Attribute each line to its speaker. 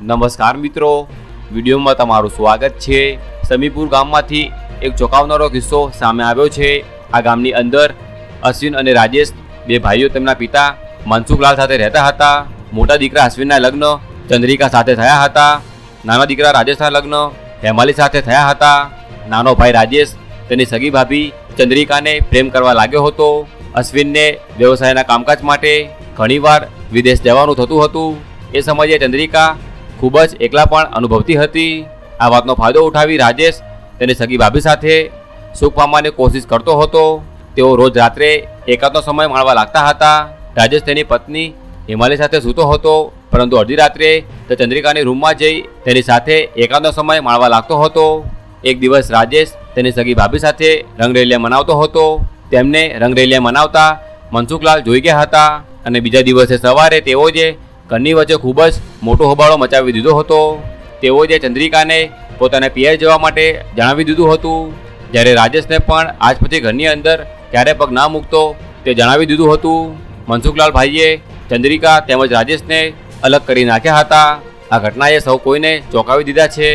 Speaker 1: નમસ્કાર મિત્રો, વિડીયોમાં તમારું સ્વાગત છે। સમીપુર ગામમાંથી એક ચોંકાવનારો કિસ્સો સામે આવ્યો છે। આ ગામની અંદર અશ્વિન અને રાજેશ બે ભાઈઓ તેમના પિતા મનસુખલાલ સાથે રહેતા હતા। મોટા દીકરા અશ્વિનના લગ્ન ચંદ્રિકા સાથે થયા હતા। નાના દીકરા રાજેશના લગ્ન હેમાલી સાથે થયા હતા। નાનો ભાઈ રાજેશ તેની સગી ભાભી ચંદ્રિકાને પ્રેમ કરવા લાગ્યો હતો। અશ્વિનને વ્યવસાયના કામકાજ માટે ઘણીવાર વિદેશ જવાનું થતું હતું। એ સમયે ચંદ્રિકા ખૂબ જ એકલા પણ અનુભવતી હતી। આ વાતનો ફાયદો ઉઠાવી રાજેશ તેની સગી ભાભી સાથે સુખ પામવાની કોશિશ કરતો હતો। તેઓ રોજ રાત્રે એકાંતનો સમય માણવા લાગતા હતા। રાજેશ તેની પત્ની હિમાલી સાથે સૂતો હતો, પરંતુ અડધી રાત્રે તે ચંદ્રિકાની રૂમમાં જઈ તેની સાથે એકાંતનો સમય માણવા લાગતો હતો। એક દિવસ રાજેશ તેની સગી ભાભી સાથે રંગરેલિયા મનાવતો હતો। તેમને રંગરેલિયા મનાવતા મનસુખલાલ જોઈ ગયા હતા અને બીજા દિવસે સવારે તેઓએ ઘરની વચ્ચે ખૂબ જ મોટો હોબાળો મચાવી દીધો હતો। તેઓએ ચંદ્રિકાને પોતાના પિયર જવા માટે જણાવી દીધું હતું। જ્યારે રાજેશને પણ આજ પછી ઘરની અંદર ક્યારે પગ ના મૂકતો તે જણાવી દીધું હતું। મનસુખલાલ ભાઈએ ચંદ્રિકા તેમજ રાજેશને અલગ કરી નાખ્યા હતા। આ ઘટનાએ સૌ કોઈને ચોંકાવી દીધા છે।